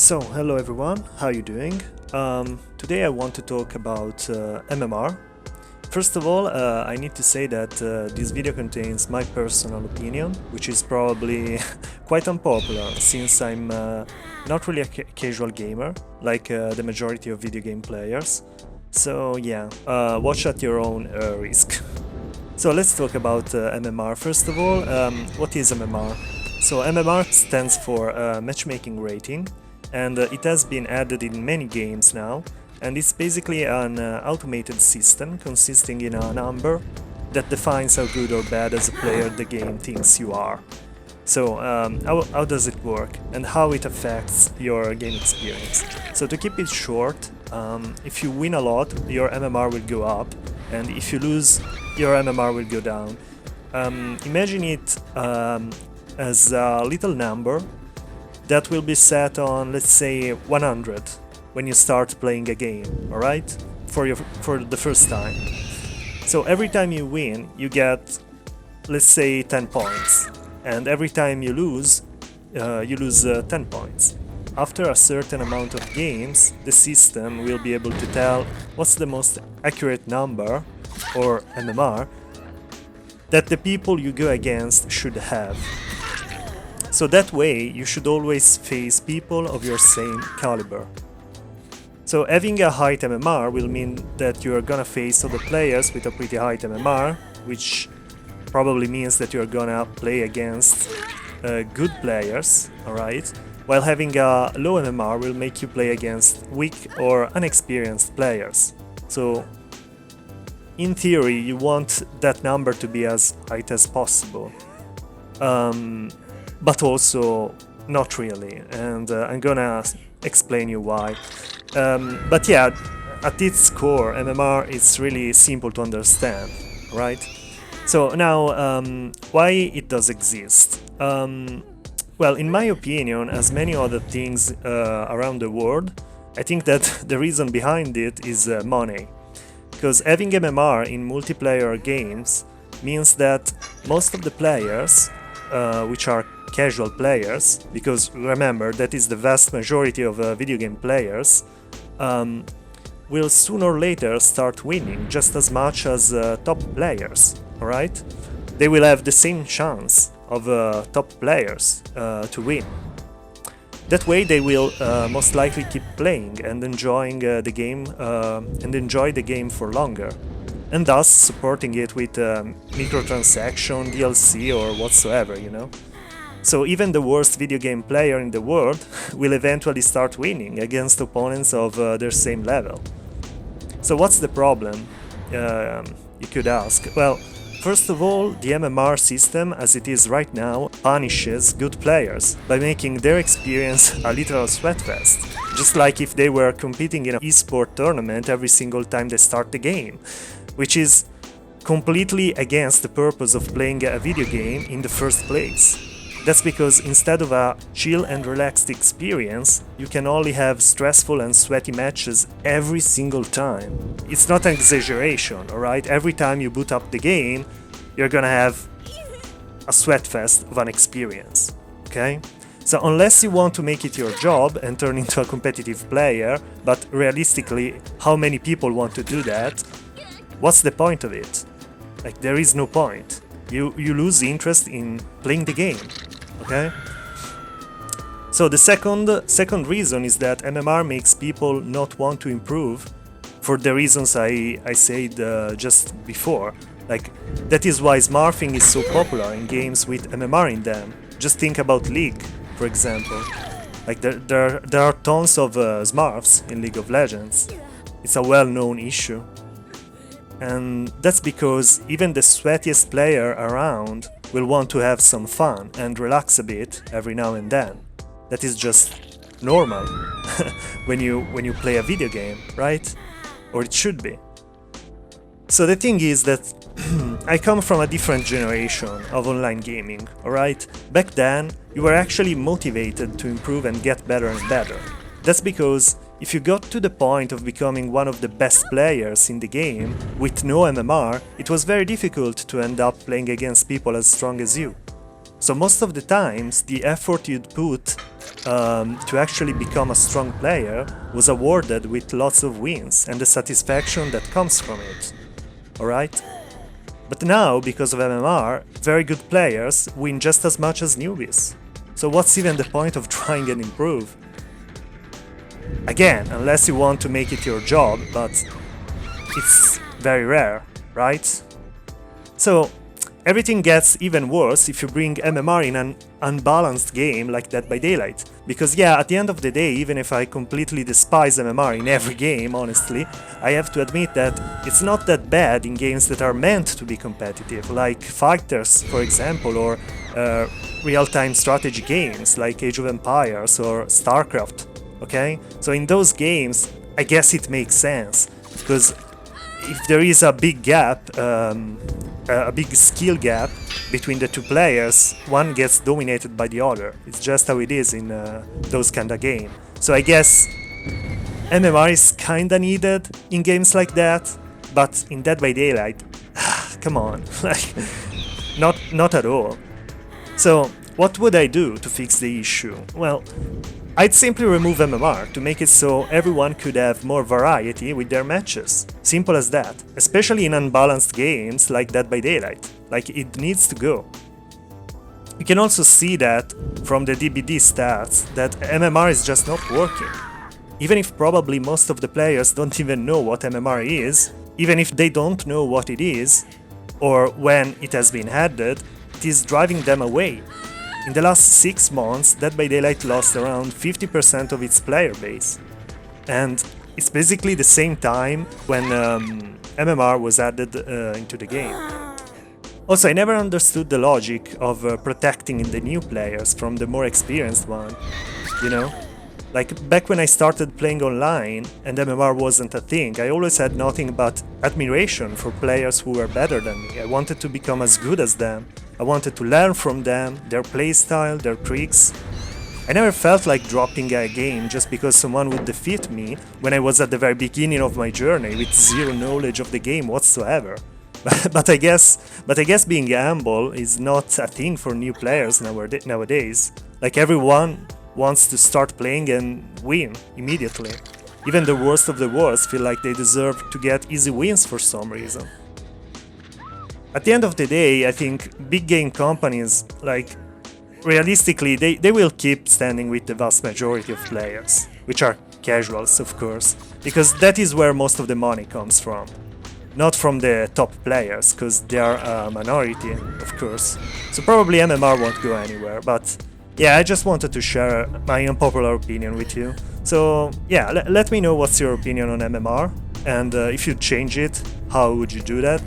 So, hello everyone, how are you doing? Today I want to talk about MMR. First of all, I need to say that this video contains my personal opinion, which is probably quite unpopular since I'm not really a casual gamer, like the majority of video game players. So yeah, watch at your own risk. So let's talk about MMR. First of all, what is MMR? So MMR stands for matchmaking rating, and it has been added in many games now, and it's basically an automated system consisting in a number that defines how good or bad as a player the game thinks you are. So how does it work and how it affects your game experience? So to keep it short, if you win a lot, your MMR will go up, and if you lose, your MMR will go down. Imagine it as a little number that will be set on, let's say, 100 when you start playing a game, alright? For the first time. So every time you win, you get, let's say, 10 points. And every time you lose 10 points. After a certain amount of games, the system will be able to tell what's the most accurate number, or MMR, that the people you go against should have. So that way, you should always face people of your same caliber. So having a high MMR will mean that you're gonna face other players with a pretty high MMR, which probably means that you're gonna play against good players, alright? While having a low MMR will make you play against weak or unexperienced players. So in theory, you want that number to be as high as possible. But also not really, and I'm gonna explain you why. But yeah, at its core, MMR is really simple to understand, right? So now, why it does exist? Well, in my opinion, as many other things around the world, I think that the reason behind it is money. Because having MMR in multiplayer games means that most of the players, which are casual players, because remember that is the vast majority of video game players, will sooner or later start winning just as much as top players, alright? They will have the same chance of top players to win. That way they will most likely keep playing and enjoying the game and enjoy the game for longer, and thus supporting it with microtransaction, DLC or whatsoever, you know? So even the worst video game player in the world will eventually start winning against opponents of their same level. So what's the problem, you could ask? Well, first of all, the MMR system as it is right now punishes good players by making their experience a literal sweatfest, just like if they were competing in an esport tournament every single time they start the game, which is completely against the purpose of playing a video game in the first place. That's because instead of a chill and relaxed experience, you can only have stressful and sweaty matches every single time. It's not an exaggeration, alright? Every time you boot up the game, you're gonna have a sweatfest of an experience, okay? So unless you want to make it your job and turn into a competitive player, but realistically, how many people want to do that? What's the point of it? Like, there is no point. You lose interest in playing the game, okay? So the second reason is that MMR makes people not want to improve for the reasons I said just before. Like, that is why smurfing is so popular in games with MMR in them. Just think about League, for example. Like, there are tons of smurfs in League of Legends. It's a well-known issue. And that's because even the sweatiest player around will want to have some fun and relax a bit every now and then. That is just normal when you play a video game, right? Or it should be. So the thing is that I come from a different generation of online gaming, alright? Back then, you were actually motivated to improve and get better and better. That's because if you got to the point of becoming one of the best players in the game with no MMR, it was very difficult to end up playing against people as strong as you. So most of the times, the effort you'd put to actually become a strong player was awarded with lots of wins and the satisfaction that comes from it. Alright? But now, because of MMR, very good players win just as much as newbies. So what's even the point of trying and improve? Again, unless you want to make it your job, but it's very rare, right? So everything gets even worse if you bring MMR in an unbalanced game like Dead by Daylight. Because yeah, at the end of the day, even if I completely despise MMR in every game, honestly, I have to admit that it's not that bad in games that are meant to be competitive, like Fighters, for example, or real-time strategy games like Age of Empires or StarCraft, okay? So in those games, I guess it makes sense, because if there is a big gap, a big skill gap between the two players, one gets dominated by the other. It's just how it is in those kind of games. So I guess MMR is kinda needed in games like that, but in Dead by Daylight, come on, like, not at all. So what would I do to fix the issue? Well, I'd simply remove MMR to make it so everyone could have more variety with their matches. Simple as that. Especially in unbalanced games like Dead by Daylight. Like, it needs to go. You can also see that from the DBD stats that MMR is just not working. Even if probably most of the players don't even know what MMR is, even if they don't know what it is, or when it has been added, it is driving them away. In the last 6 months, Dead by Daylight lost around 50% of its player base. And it's basically the same time when MMR was added into the game. Also, I never understood the logic of protecting the new players from the more experienced one, you know? Like, back when I started playing online and MMR wasn't a thing, I always had nothing but admiration for players who were better than me. I wanted to become as good as them. I wanted to learn from them, their playstyle, their tricks. I never felt like dropping a game just because someone would defeat me when I was at the very beginning of my journey with zero knowledge of the game whatsoever. But I guess being humble is not a thing for new players nowadays. Like, everyone wants to start playing and win immediately. Even the worst of the worst feel like they deserve to get easy wins for some reason. At the end of the day, I think big game companies, like, realistically, they will keep standing with the vast majority of players, which are casuals, of course, because that is where most of the money comes from. Not from the top players, because they are a minority, of course. So probably MMR won't go anywhere, but yeah, I just wanted to share my unpopular opinion with you. So yeah, let me know what's your opinion on MMR, and if you'd change it, how would you do that?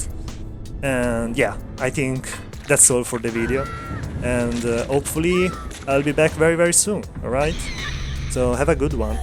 And yeah, I think that's all for the video, and hopefully I'll be back very soon, alright? So have a good one.